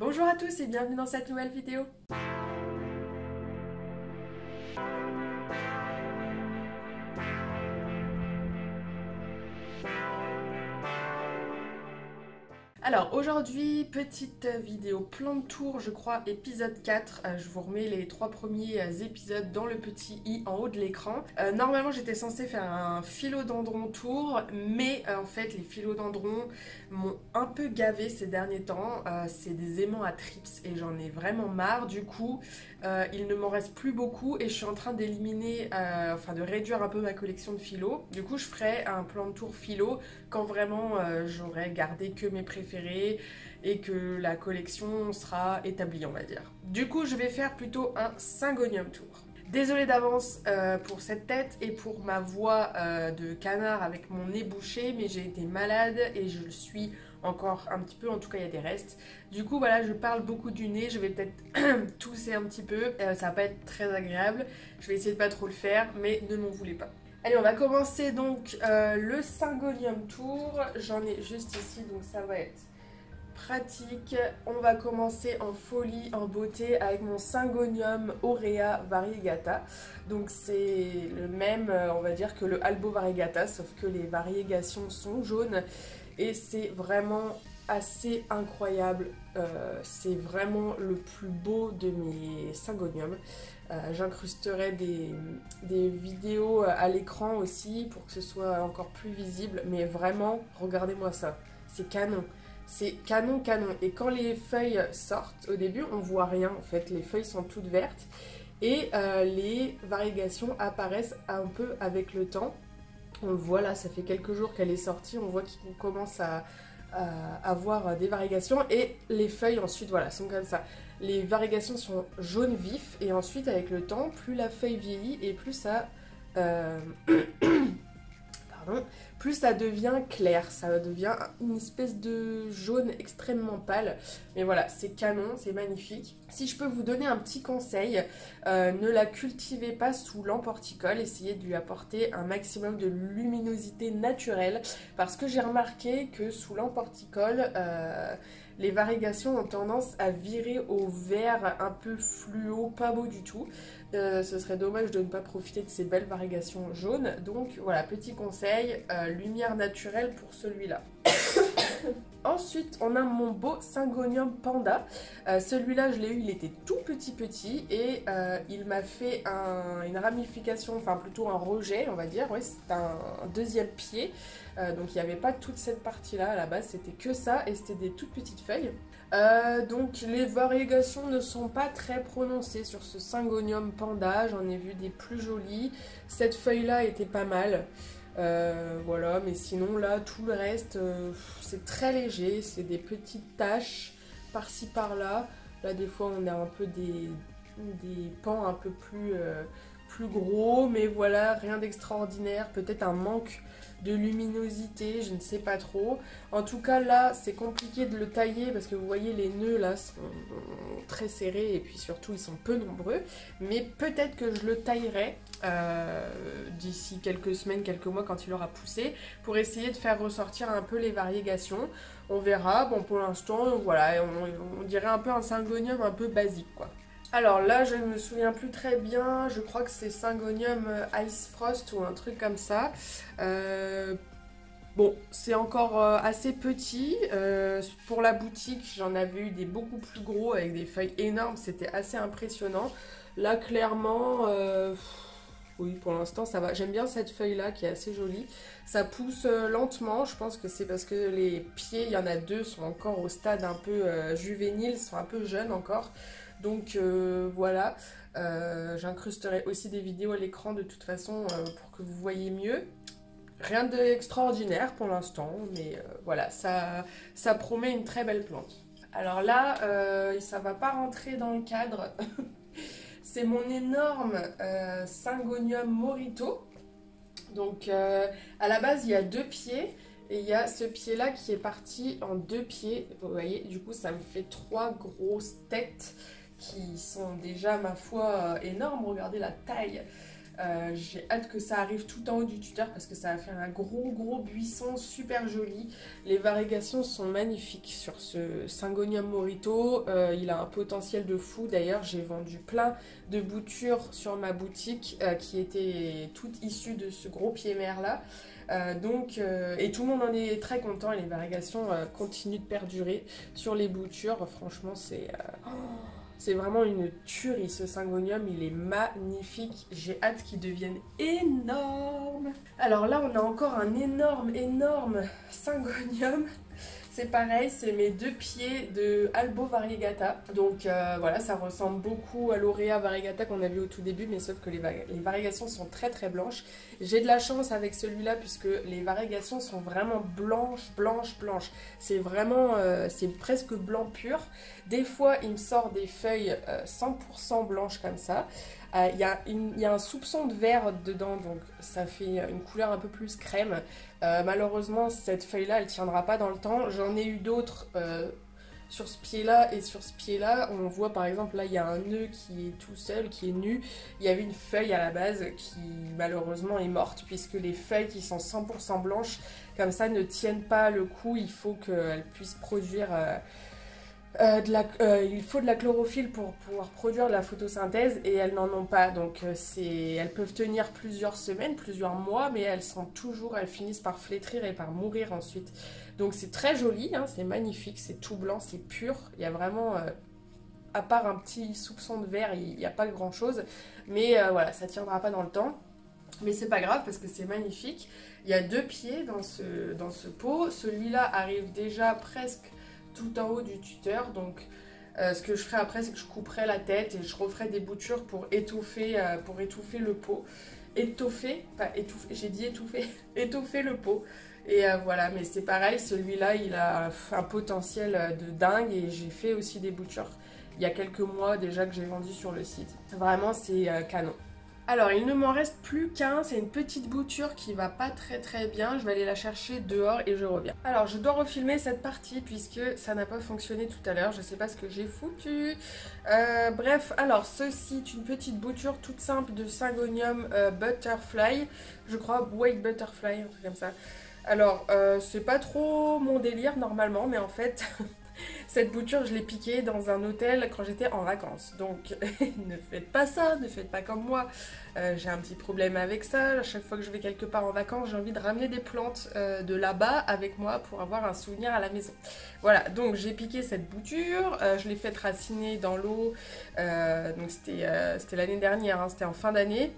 Bonjour à tous et bienvenue dans cette nouvelle vidéo. Alors aujourd'hui, petite vidéo plan de tour, je crois, épisode 4. Je vous remets les 3 premiers épisodes dans le petit i en haut de l'écran. Normalement, j'étais censée faire un philodendron tour, mais en fait, les philodendrons m'ont un peu gavé ces derniers temps. C'est des aimants à trips et j'en ai vraiment marre. Du coup, il ne m'en reste plus beaucoup et je suis en train d'éliminer, enfin de réduire un peu ma collection de philo. Du coup, je ferai un plan de tour philo quand vraiment j'aurai gardé que mes préférés et que la collection sera établie, on va dire. Du coup, je vais faire plutôt un Syngonium tour. Désolée d'avance pour cette tête et pour ma voix de canard avec mon nez bouché, mais j'ai été malade et je le suis encore un petit peu, en tout cas il y a des restes. Du coup voilà, je parle beaucoup du nez, je vais peut-être tousser un petit peu, ça va pas être très agréable, je vais essayer de pas trop le faire, mais ne m'en voulez pas. Allez, on va commencer donc le Syngonium Tour. J'en ai juste ici, donc ça va être pratique. On va commencer en folie, en beauté, avec mon Syngonium Aurea Variegata. Donc c'est le même, on va dire, que le Albo Variegata, sauf que les variegations sont jaunes. Et c'est vraiment assez incroyable. C'est vraiment le plus beau de mes Syngoniums. J'incrusterai des vidéos à l'écran aussi pour que ce soit encore plus visible. Mais vraiment, regardez-moi ça. C'est canon. C'est canon, canon. Et quand les feuilles sortent, au début, on voit rien en fait. Les feuilles sont toutes vertes. Et les variegations apparaissent un peu avec le temps. On le voit là, ça fait quelques jours qu'elle est sortie. On voit qu'on commence à avoir des variegations. Et les feuilles ensuite, voilà, sont comme ça. Les variegations sont jaune vif et ensuite avec le temps, plus la feuille vieillit et plus ça, pardon, plus ça devient clair, ça devient une espèce de jaune extrêmement pâle. Mais voilà, c'est canon, c'est magnifique. Si je peux vous donner un petit conseil, ne la cultivez pas sous lampe horticole, essayez de lui apporter un maximum de luminosité naturelle parce que j'ai remarqué que sous lampe horticole, les variegations ont tendance à virer au vert un peu fluo, pas beau du tout. Ce serait dommage de ne pas profiter de ces belles variegations jaunes. Donc voilà, petit conseil, lumière naturelle pour celui-là. Ensuite, on a mon beau Syngonium Panda. Celui-là, je l'ai eu, il était tout petit et il m'a fait une ramification, enfin plutôt un rejet, on va dire. Oui, c'est un deuxième pied. Donc il n'y avait pas toute cette partie-là à la base, c'était que ça et c'était des toutes petites feuilles. Donc les variegations ne sont pas très prononcées sur ce Syngonium Panda. J'en ai vu des plus jolies. Cette feuille-là était pas mal. Voilà, mais sinon là tout le reste c'est très léger, c'est des petites taches par-ci par-là. Là des fois on a un peu des pans un peu plus gros, mais voilà, rien d'extraordinaire, peut-être un manque de luminosité, je ne sais pas trop. En tout cas là c'est compliqué de le tailler parce que vous voyez les nœuds là sont très serrés et puis surtout ils sont peu nombreux, mais peut-être que je le taillerai d'ici quelques semaines, quelques mois quand il aura poussé pour essayer de faire ressortir un peu les variegations. On verra, bon pour l'instant voilà, on dirait un peu un Syngonium un peu basique quoi. Alors là, je ne me souviens plus très bien, je crois que c'est Syngonium Ice Frost ou un truc comme ça. Bon, c'est encore assez petit. Pour la boutique, j'en avais eu des beaucoup plus gros avec des feuilles énormes, c'était assez impressionnant. Là, clairement, oui, pour l'instant, ça va. J'aime bien cette feuille-là qui est assez jolie. Ça pousse lentement, je pense que c'est parce que les pieds, il y en a deux, sont encore au stade un peu juvénile, sont un peu jeunes encore. Donc voilà, j'incrusterai aussi des vidéos à l'écran de toute façon pour que vous voyez mieux. Rien d'extraordinaire pour l'instant, mais voilà, ça promet une très belle plante. Alors là, ça va pas rentrer dans le cadre. C'est mon énorme Syngonium Morito. Donc à la base, il y a deux pieds. Et il y a ce pied-là qui est parti en deux pieds. Vous voyez, du coup, ça me fait trois grosses têtes qui sont déjà, ma foi, énormes. Regardez la taille. J'ai hâte que ça arrive tout en haut du tuteur parce que ça va faire un gros buisson super joli. Les variegations sont magnifiques sur ce Syngonium Morito. Il a un potentiel de fou. D'ailleurs, j'ai vendu plein de boutures sur ma boutique qui étaient toutes issues de ce gros pied-mer là. Et tout le monde en est très content et les variations continuent de perdurer sur les boutures. Franchement, c'est vraiment une tuerie ce Syngonium, il est magnifique. J'ai hâte qu'il devienne énorme. Alors là, on a encore un énorme Syngonium. C'est pareil, c'est mes 2 pieds de Albo Variegata. Donc voilà, ça ressemble beaucoup à l'Aurea Variegata qu'on a vu au tout début, mais sauf que les variegations sont très blanches. J'ai de la chance avec celui-là puisque les variegations sont vraiment blanches. C'est vraiment, c'est presque blanc pur. Des fois, il me sort des feuilles 100% blanches comme ça. Il y a un soupçon de vert dedans, donc ça fait une couleur un peu plus crème. Malheureusement, cette feuille-là, elle tiendra pas dans le temps. J'en ai eu d'autres sur ce pied-là et sur ce pied-là. On voit par exemple, là, il y a un nœud qui est tout seul, qui est nu. Il y avait une feuille à la base qui, malheureusement, est morte, puisque les feuilles qui sont 100% blanches, comme ça, ne tiennent pas le coup. Il faut qu'elles puissent produire... il faut de la chlorophylle pour pouvoir produire de la photosynthèse et elles n'en ont pas, donc elles peuvent tenir plusieurs semaines, plusieurs mois, mais elles finissent par flétrir et par mourir ensuite. Donc c'est très joli, hein, c'est magnifique, c'est tout blanc, c'est pur, il y a vraiment, à part un petit soupçon de vert, il n'y a pas grand chose, mais voilà, ça tiendra pas dans le temps. Mais c'est pas grave parce que c'est magnifique. Il y a 2 pieds dans ce pot, celui-là arrive déjà presque tout en haut du tuteur, donc ce que je ferai après, c'est que je couperai la tête et je referai des boutures pour étoffer le pot. J'ai dit étouffer, étoffer le pot. Et voilà, mais c'est pareil, celui-là, il a un potentiel de dingue et j'ai fait aussi des boutures il y a quelques mois déjà que j'ai vendu sur le site. Vraiment, c'est canon. Alors, il ne m'en reste plus qu'un, c'est une petite bouture qui va pas très bien, je vais aller la chercher dehors et je reviens. Alors, je dois refilmer cette partie puisque ça n'a pas fonctionné tout à l'heure, je sais pas ce que j'ai foutu. Bref, alors ceci est une petite bouture toute simple de Syngonium Butterfly, je crois White Butterfly, un truc comme ça. Alors, c'est pas trop mon délire normalement, mais en fait... Cette bouture, je l'ai piquée dans un hôtel quand j'étais en vacances. Donc, ne faites pas ça, ne faites pas comme moi. J'ai un petit problème avec ça. À chaque fois que je vais quelque part en vacances, j'ai envie de ramener des plantes de là-bas avec moi pour avoir un souvenir à la maison. Voilà, donc j'ai piqué cette bouture. Je l'ai faite raciner dans l'eau. Donc, c'était l'année dernière, hein, c'était en fin d'année.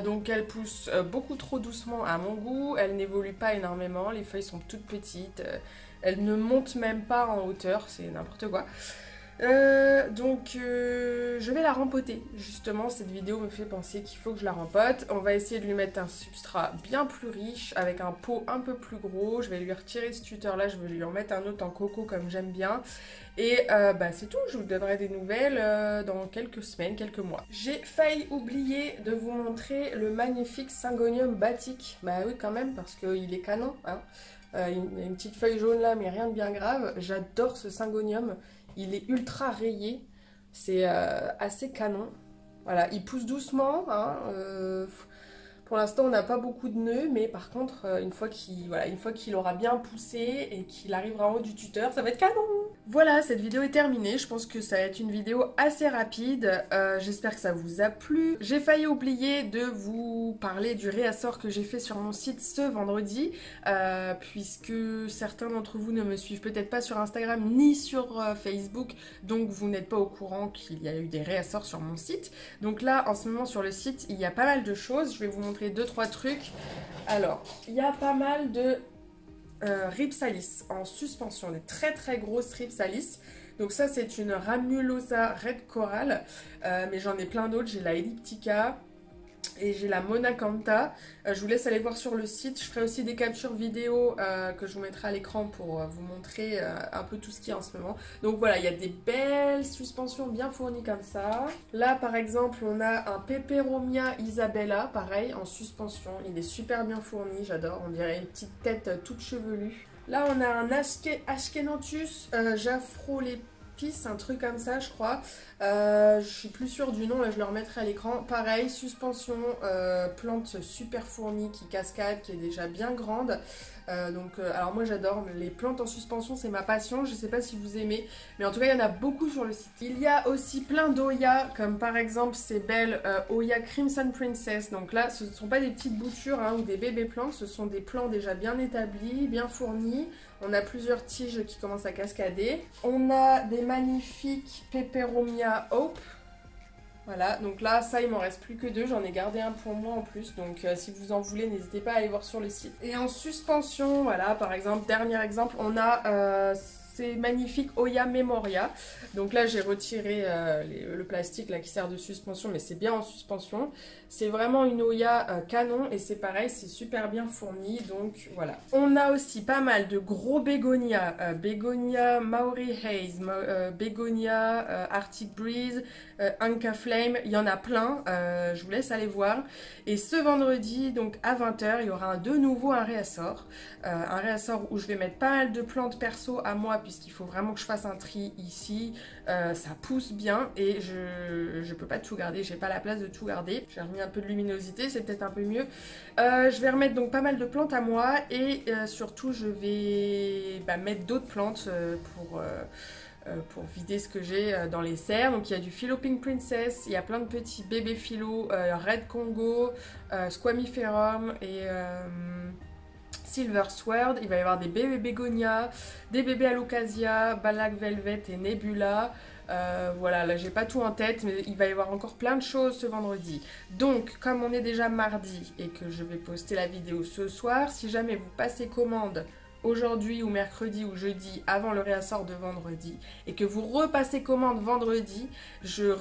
Donc, elle pousse beaucoup trop doucement à mon goût. Elle n'évolue pas énormément. Les feuilles sont toutes petites. Elle ne monte même pas en hauteur, c'est n'importe quoi. Je vais la rempoter. Justement, cette vidéo me fait penser qu'il faut que je la rempote. On va essayer de lui mettre un substrat bien plus riche, avec un pot un peu plus gros. Je vais lui retirer ce tuteur-là, je vais lui en mettre un autre en coco comme j'aime bien. Et c'est tout, je vous donnerai des nouvelles dans quelques semaines, quelques mois. J'ai failli oublier de vous montrer le magnifique Syngonium Batik. Bah oui quand même, parce qu'il est canon, hein. Il y a une petite feuille jaune là, mais rien de bien grave. J'adore ce Syngonium. Il est ultra rayé. C'est assez canon. Voilà, il pousse doucement. Hein, pour l'instant, on n'a pas beaucoup de nœuds, mais par contre, une fois qu'il aura bien poussé et qu'il arrivera en haut du tuteur, ça va être canon. Voilà, cette vidéo est terminée. Je pense que ça va être une vidéo assez rapide. J'espère que ça vous a plu. J'ai failli oublier de vous parler du réassort que j'ai fait sur mon site ce vendredi, puisque certains d'entre vous ne me suivent peut-être pas sur Instagram ni sur Facebook, donc vous n'êtes pas au courant qu'il y a eu des réassorts sur mon site. Donc là, en ce moment sur le site, il y a pas mal de choses. Je vais vous montrer 2-3 trucs. Alors, il y a pas mal de Rhipsalis en suspension, des très grosses Rhipsalis. Donc ça c'est une Ramulosa Red Coral, mais j'en ai plein d'autres. J'ai la Elliptica et j'ai la Monacantha. Je vous laisse aller voir sur le site. Je ferai aussi des captures vidéo que je vous mettrai à l'écran pour vous montrer un peu tout ce qu'il y a en ce moment. Donc voilà, il y a des belles suspensions bien fournies comme ça. Là par exemple on a un Peperomia Isabella, pareil en suspension. Il est super bien fourni, j'adore. On dirait une petite tête toute chevelue. Là on a un Ashkenanthus Japhrolepis. Peace, un truc comme ça je crois. Je suis plus sûre du nom, là je le remettrai à l'écran. Pareil, suspension, plante super fournie qui cascade, qui est déjà bien grande. Alors moi j'adore les plantes en suspension, c'est ma passion. Je sais pas si vous aimez, mais en tout cas il y en a beaucoup sur le site. Il y a aussi plein d'Oya, comme par exemple ces belles Oya Crimson Princess. Donc là ce ne sont pas des petites boutures hein, ou des bébés plantes, ce sont des plants déjà bien établis, bien fournis. On a plusieurs tiges qui commencent à cascader. On a des magnifiques Peperomia Hope. Voilà, donc là, ça, il m'en reste plus que deux. J'en ai gardé un pour moi en plus. Donc, si vous en voulez, n'hésitez pas à aller voir sur le site. Et en suspension, voilà, par exemple, dernier exemple, on a ces magnifiques Oya Memoria. Donc là, j'ai retiré le plastique là, qui sert de suspension, mais c'est bien en suspension. C'est vraiment une Oya canon et c'est pareil, c'est super bien fourni. Donc voilà. On a aussi pas mal de gros bégonias. Bégonia Maori Haze, Bégonia Arctic Breeze, Anka Flame, il y en a plein, je vous laisse aller voir. Et ce vendredi, donc à 20 h, il y aura de nouveau un réassort. Un réassort où je vais mettre pas mal de plantes perso à moi, puisqu'il faut vraiment que je fasse un tri ici. Ça pousse bien et je peux pas tout garder, j'ai pas la place de tout garder. J'ai remis un peu de luminosité, c'est peut-être un peu mieux. Je vais remettre donc pas mal de plantes à moi et surtout je vais mettre d'autres plantes pour vider ce que j'ai dans les serres. Donc il y a du Philo Pink Princess, il y a plein de petits bébés philo, Red Congo, Squamiferum et Silver Sword. Il va y avoir des bébés Bégonia, des bébés Alocasia, Black Velvet et Nebula. Voilà, là j'ai pas tout en tête, mais il va y avoir encore plein de choses ce vendredi. Donc, comme on est déjà mardi et que je vais poster la vidéo ce soir, si jamais vous passez commande aujourd'hui ou mercredi ou jeudi avant le réassort de vendredi et que vous repassez commande vendredi, je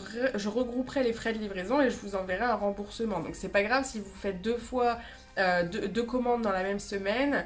regrouperai les frais de livraison et je vous enverrai un remboursement. Donc c'est pas grave si vous faites deux fois deux commandes dans la même semaine.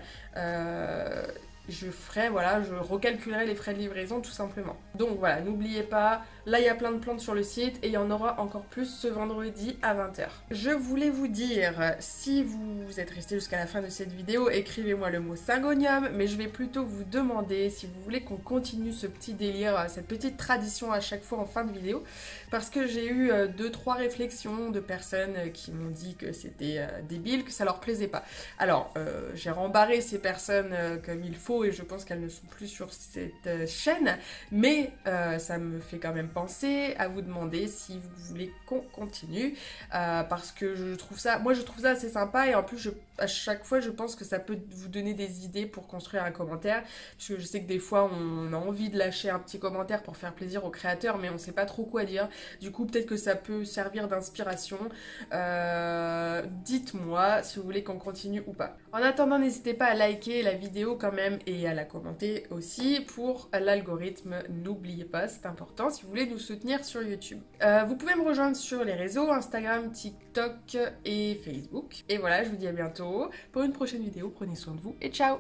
Je ferai, voilà, je recalculerai les frais de livraison tout simplement. Donc voilà, n'oubliez pas, là il y a plein de plantes sur le site et il y en aura encore plus ce vendredi à 20 h. Je voulais vous dire, si vous êtes resté jusqu'à la fin de cette vidéo, écrivez-moi le mot Syngonium, mais je vais plutôt vous demander si vous voulez qu'on continue ce petit délire, cette petite tradition à chaque fois en fin de vidéo, parce que j'ai eu 2-3 réflexions de personnes qui m'ont dit que c'était débile, que ça leur plaisait pas. Alors, j'ai rembarré ces personnes comme il faut, et je pense qu'elles ne sont plus sur cette chaîne, mais ça me fait quand même penser à vous demander si vous voulez qu'on continue, parce que je trouve ça assez sympa, et en plus à chaque fois je pense que ça peut vous donner des idées pour construire un commentaire, puisque je sais que des fois on a envie de lâcher un petit commentaire pour faire plaisir aux créateurs, mais on sait pas trop quoi dire. Du coup peut-être que ça peut servir d'inspiration. Dites-moi si vous voulez qu'on continue ou pas. En attendant, n'hésitez pas à liker la vidéo quand même et à la commenter aussi pour l'algorithme. N'oubliez pas, c'est important si vous voulez nous soutenir sur YouTube. Vous pouvez me rejoindre sur les réseaux Instagram, TikTok et Facebook. Et voilà, je vous dis à bientôt pour une prochaine vidéo. Prenez soin de vous et ciao!